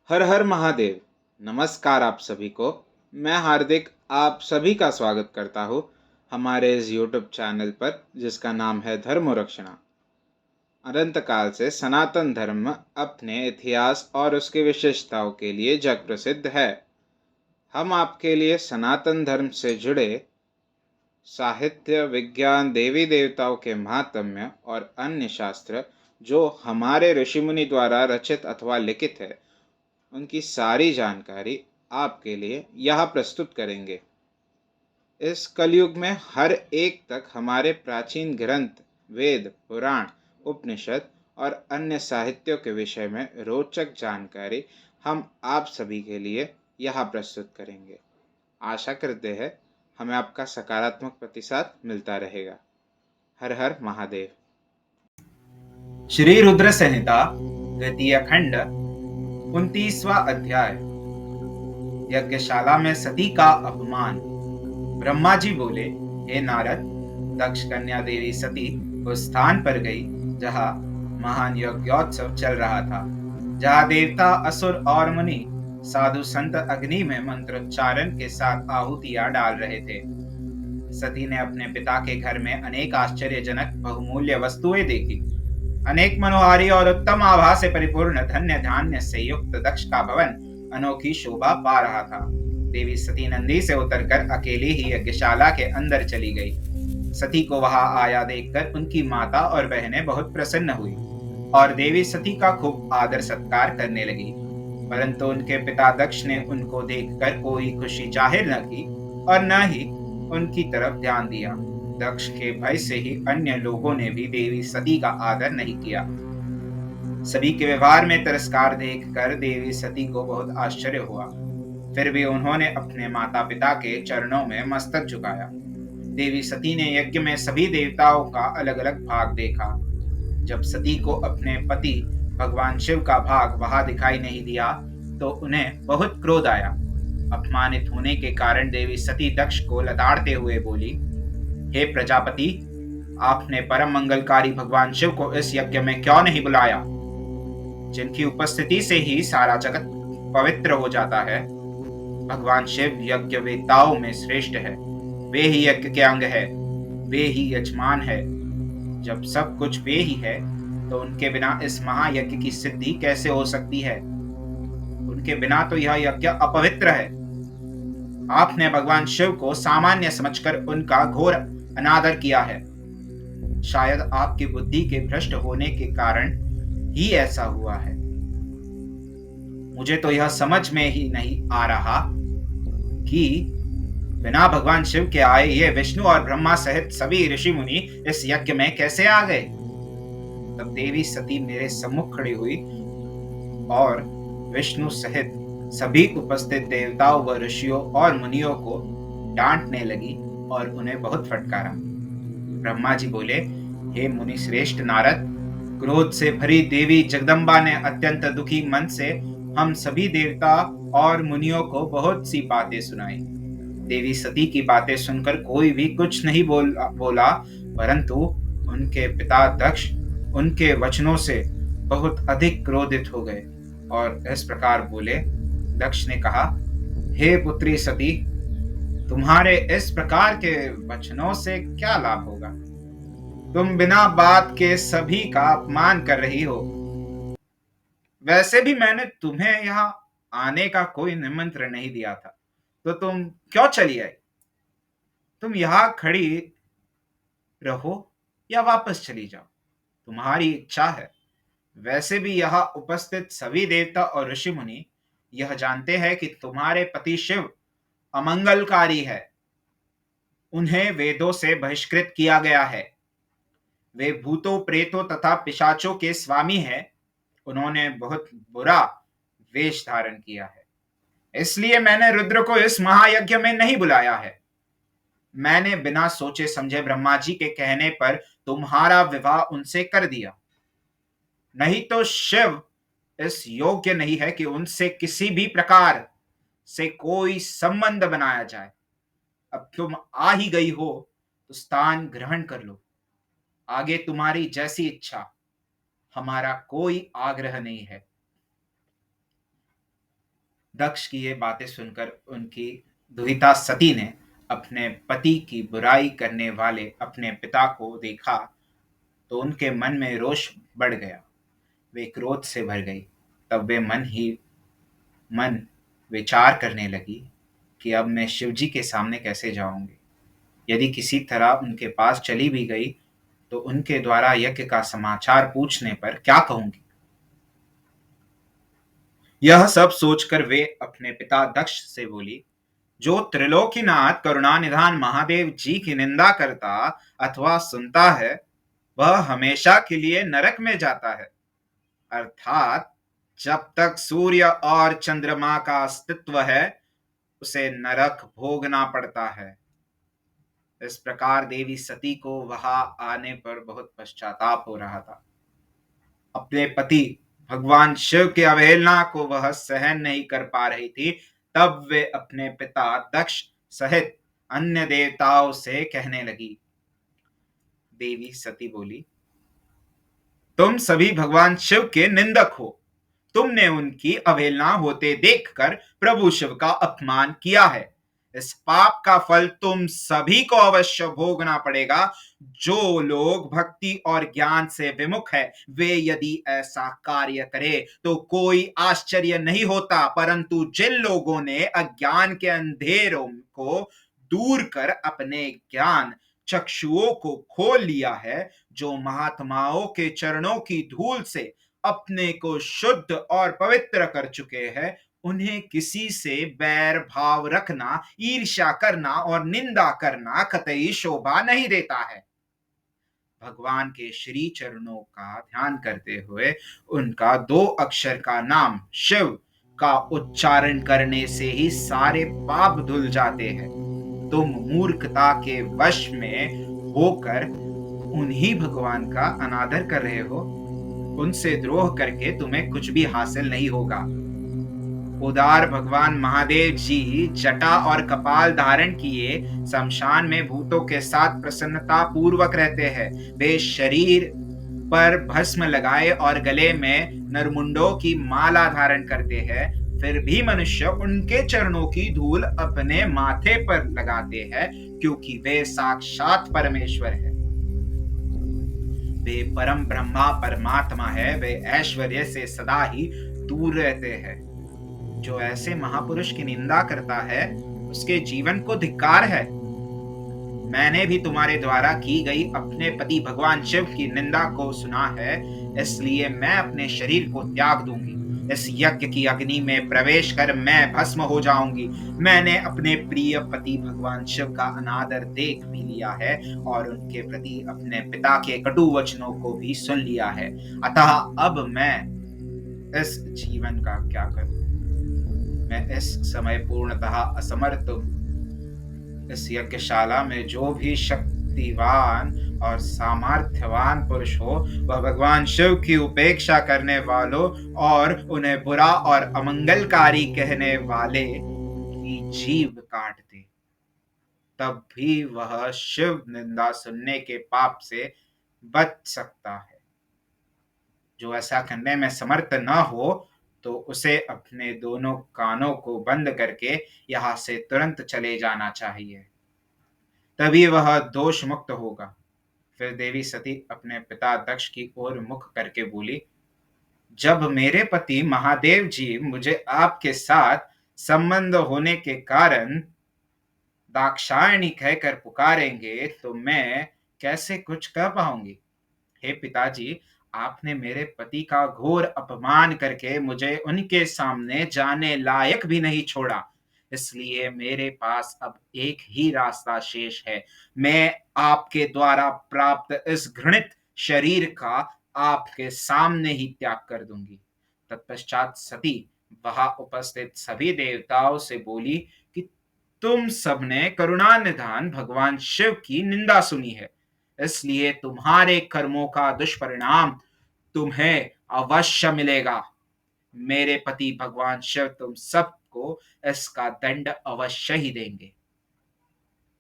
हर हर महादेव। नमस्कार आप सभी को। मैं हार्दिक आप सभी का स्वागत करता हूँ हमारे इस यूट्यूब चैनल पर जिसका नाम है धर्म रक्षणा। अनंत काल से सनातन धर्म अपने इतिहास और उसकी विशेषताओं के लिए जग प्रसिद्ध है। हम आपके लिए सनातन धर्म से जुड़े साहित्य, विज्ञान, देवी देवताओं के महात्म्य और अन्य शास्त्र जो हमारे ऋषि मुनि द्वारा रचित अथवा लिखित है उनकी सारी जानकारी आपके लिए यहाँ प्रस्तुत करेंगे। इस कलयुग में हर एक तक हमारे प्राचीन ग्रंथ, वेद, पुराण, उपनिषद और अन्य साहित्यों के विषय में रोचक जानकारी हम आप सभी के लिए यहाँ प्रस्तुत करेंगे। आशा करते हैं हमें आपका सकारात्मक प्रतिसाद मिलता रहेगा। हर हर महादेव। श्री रुद्र संहिता द्वितीय खंड 29वां अध्याय। यज्ञशाला में सती का अपमान। ब्रह्मा जी बोले, हे नारद, दक्ष कन्या देवी सती उस स्थान पर गई जहाँ महान यज्ञोत्सव चल रहा था, जहाँ देवता, असुर और मुनि, साधु संत अग्नि में मंत्रोच्चारण के साथ आहुतियां डाल रहे थे। सती ने अपने पिता के घर में अनेक आश्चर्यजनक बहुमूल्य वस्तुएं देखी। अनेक मनोहारी और उत्तम आभा से परिपूर्ण धन्य धान्य से युक्त दक्ष का भवन अनोखी शोभा पा रहा था। देवी सती नंदी से उतरकर अकेली ही यज्ञशाला के अंदर चली गई। सती को वहां आया देखकर उनकी माता और बहनें बहुत प्रसन्न हुई और देवी सती का खूब आदर सत्कार करने लगी। परंतु उनके पिता दक्ष ने उनको देखकर कोई खुशी जाहिर न की और न ही उनकी तरफ ध्यान दिया। दक्ष के भय से ही अन्य लोगों ने भी देवी सती का आदर नहीं किया। सभी के व्यवहार में तिरस्कार देखकर देवी सती को बहुत आश्चर्य हुआ। फिर भी उन्होंने अपने माता पिता के चरणों में मस्तक झुकाया। देवी सती ने यज्ञ में सभी देवताओं का अलग अलग भाग देखा। जब सती को अपने पति भगवान शिव का भाग वहां दिखाई नहीं दिया तो उन्हें बहुत क्रोध आया। अपमानित होने के कारण देवी सती दक्ष को लताड़ते हुए बोली, हे प्रजापति, आपने परम मंगलकारी भगवान शिव को इस यज्ञ में क्यों नहीं बुलाया, जिनकी उपस्थिति से ही सारा जगत पवित्र हो जाता है। भगवान शिव यज्ञ वेताओं में श्रेष्ठ है। वे ही यज्ञ के अंग है, वे ही यजमान है। जब सब कुछ वे ही है तो उनके बिना इस महायज्ञ की सिद्धि कैसे हो सकती है। उनके बिना तो यह यज्ञ अपवित्र है। आपने भगवान शिव को सामान्य समझकर उनका घोर अनादर किया है। शायद आपकी बुद्धि के भ्रष्ट होने के कारण ही ऐसा हुआ है। मुझे तो यह समझ में ही नहीं आ रहा कि बिना भगवान शिव के आए ये विष्णु और ब्रह्मा सहित सभी ऋषि मुनि इस यज्ञ में कैसे आ गए। तब देवी सती मेरे सम्मुख खड़ी हुई और विष्णु सहित सभी उपस्थित देवताओं व ऋषियों और मुनियों को डांटने लगी और उन्हें बहुत फटकारा। ब्रह्मा जी बोले, हे मुनि श्रेष्ठ नारद, क्रोध से भरी देवी जगदम्बा ने अत्यंत दुखी मन से हम सभी देवता और मुनियों को बहुत सी बातें सुनाई। देवी सती की बातें सुनकर कोई भी कुछ नहीं बोला, परंतु उनके पिता दक्ष उनके वचनों से बहुत अधिक क्रोधित हो गए और इस प्रकार बोले। दक्ष ने कहा, हे पुत्री सती, तुम्हारे इस प्रकार के वचनों से क्या लाभ होगा। तुम बिना बात के सभी का अपमान कर रही हो। वैसे भी मैंने तुम्हें यहाँ आने का कोई निमंत्रण नहीं दिया था, तो तुम क्यों चली आई। तुम यहाँ खड़ी रहो या वापस चली जाओ, तुम्हारी इच्छा है। वैसे भी यहाँ उपस्थित सभी देवता और ऋषि मुनि यह जानते हैं कि तुम्हारे पति शिव अमंगलकारी है। उन्हें वेदों से बहिष्कृत किया गया है। वे भूतों, प्रेतों तथा पिशाचों के स्वामी हैं। उन्होंने बहुत बुरा वेश धारण किया है। इसलिए मैंने रुद्र को इस महायज्ञ में नहीं बुलाया है। मैंने बिना सोचे समझे ब्रह्मा जी के कहने पर तुम्हारा विवाह उनसे कर दिया। नहीं तो शिव इस योग्य नहीं है कि उनसे किसी भी प्रकार से कोई संबंध बनाया जाए। अब तुम आ ही गई हो तो स्थान ग्रहण कर लो। आगे तुम्हारी जैसी इच्छा, हमारा कोई आग्रह नहीं है। दक्ष की ये बातें सुनकर उनकी दुहिता सती ने अपने पति की बुराई करने वाले अपने पिता को देखा तो उनके मन में रोष बढ़ गया। वे क्रोध से भर गई। तब वे मन ही मन विचार करने लगी कि अब मैं शिवजी के सामने कैसे जाऊंगी। यदि किसी तरह उनके पास चली भी गई तो उनके द्वारा यज्ञ का समाचार पूछने पर क्या कहूंगी। यह सब सोचकर वे अपने पिता दक्ष से बोली, जो त्रिलोकीनाथ करुणानिधान महादेव जी की निंदा करता अथवा सुनता है वह हमेशा के लिए नरक में जाता है, अर्थात जब तक सूर्य और चंद्रमा का अस्तित्व है उसे नरक भोगना पड़ता है। इस प्रकार देवी सती को वहां आने पर बहुत पश्चाताप हो रहा था। अपने पति भगवान शिव की अवहेलना को वह सहन नहीं कर पा रही थी। तब वे अपने पिता दक्ष सहित अन्य देवताओं से कहने लगी। देवी सती बोली, तुम सभी भगवान शिव के निंदक हो। तुमने उनकी अवहेलना होते देखकर प्रभु शिव का अपमान किया है। इस पाप का फल तुम सभी को अवश्य भोगना पड़ेगा। जो लोग भक्ति और ज्ञान से विमुख है वे यदि ऐसा कार्य करे तो कोई आश्चर्य नहीं होता, परंतु जिन लोगों ने अज्ञान के अंधेरों को दूर कर अपने ज्ञान चक्षुओं को खोल लिया है, जो महात्माओं के चरणों की धूल से अपने को शुद्ध और पवित्र कर चुके हैं, उन्हें किसी से बैर भाव रखना, ईर्ष्या करना और निंदा करना कतई शोभा नहीं देता है। भगवान के श्री चरणों का ध्यान करते हुए उनका 2 अक्षर का नाम शिव का उच्चारण करने से ही सारे पाप धुल जाते हैं। तुम मूर्खता के वश में होकर उन्हीं भगवान का अनादर कर रहे हो। उनसे द्रोह करके तुम्हें कुछ भी हासिल नहीं होगा। उदार भगवान महादेव जी जटा और कपाल धारण किए शमशान में भूतों के साथ प्रसन्नता पूर्वक रहते हैं। वे शरीर पर भस्म लगाए और गले में नरमुंडों की माला धारण करते हैं, फिर भी मनुष्य उनके चरणों की धूल अपने माथे पर लगाते हैं, क्योंकि वे साक्षात परमेश्वर है। वे परम ब्रह्मा परमात्मा है। वे ऐश्वर्य से सदा ही दूर रहते हैं। जो ऐसे महापुरुष की निंदा करता है उसके जीवन को धिक्कार है। मैंने भी तुम्हारे द्वारा की गई अपने पति भगवान शिव की निंदा को सुना है, इसलिए मैं अपने शरीर को त्याग दूंगी। इस यज्ञ की अग्नि में प्रवेश कर मैं भस्म हो जाऊंगी। मैंने अपने प्रिय पति भगवान शिव का अनादर देख भी लिया है और उनके प्रति अपने पिता के कटु वचनों को भी सुन लिया है। अतः अब मैं इस जीवन का क्या करूं। मैं इस समय पूर्णतः असमर्थ हूं। इस यज्ञशाला में जो भी शक्तिवान और सामर्थ्यवान पुरुष हो वह भगवान शिव की उपेक्षा करने वालों और उन्हें बुरा और अमंगलकारी कहने वाले की जीभ काट दे, तब भी वह शिव निंदा सुनने के पाप से बच सकता है। जो ऐसा करने में समर्थ न हो तो उसे अपने दोनों कानों को बंद करके यहाँ से तुरंत चले जाना चाहिए, तभी वह दोष मुक्त होगा। फिर देवी सती अपने पिता दक्ष की ओर मुख करके बोली, जब मेरे पति महादेव जी मुझे आपके साथ संबंध होने के कारण दाक्षायणी कहकर पुकारेंगे तो मैं कैसे कुछ कह पाऊंगी। हे पिताजी, आपने मेरे पति का घोर अपमान करके मुझे उनके सामने जाने लायक भी नहीं छोड़ा, इसलिए मेरे पास अब एक ही रास्ता शेष है। मैं आपके द्वारा प्राप्त इस घृणित शरीर का आपके सामने ही त्याग कर दूंगी। तत्पश्चात सती वहां उपस्थित सभी देवताओं से बोली कि तुम सबने करुणानिधान भगवान शिव की निंदा सुनी है, इसलिए तुम्हारे कर्मों का दुष्परिणाम तुम्हें अवश्य मिलेगा। मेरे पति भगवान शिव तुम सबको इसका दंड अवश्य ही देंगे।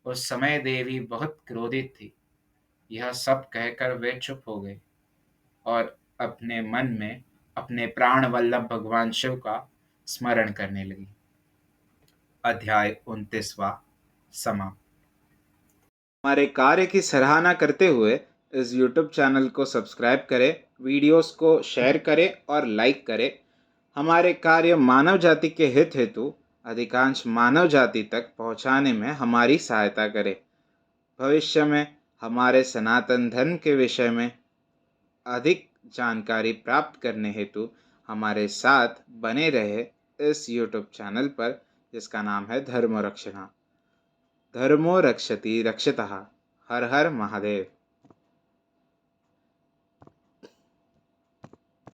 उस समय देवी बहुत क्रोधित थी। यह सब कहकर वे चुप हो गए और अपने मन में अपने प्राण वल्लभ भगवान शिव का स्मरण करने लगी। अध्याय 29वां समाप्त। हमारे कार्य की सराहना करते हुए इस YouTube चैनल को सब्सक्राइब करें, वीडियोस को शेयर करें और लाइक करें। हमारे कार्य मानव जाति के हित हेतु अधिकांश मानव जाति तक पहुंचाने में हमारी सहायता करें। भविष्य में हमारे सनातन धर्म के विषय में अधिक जानकारी प्राप्त करने हेतु हमारे साथ बने रहे इस YouTube चैनल पर, जिसका नाम है धर्म रक्षणा। धर्मो रक्षति रक्षितः। हर हर महादेव।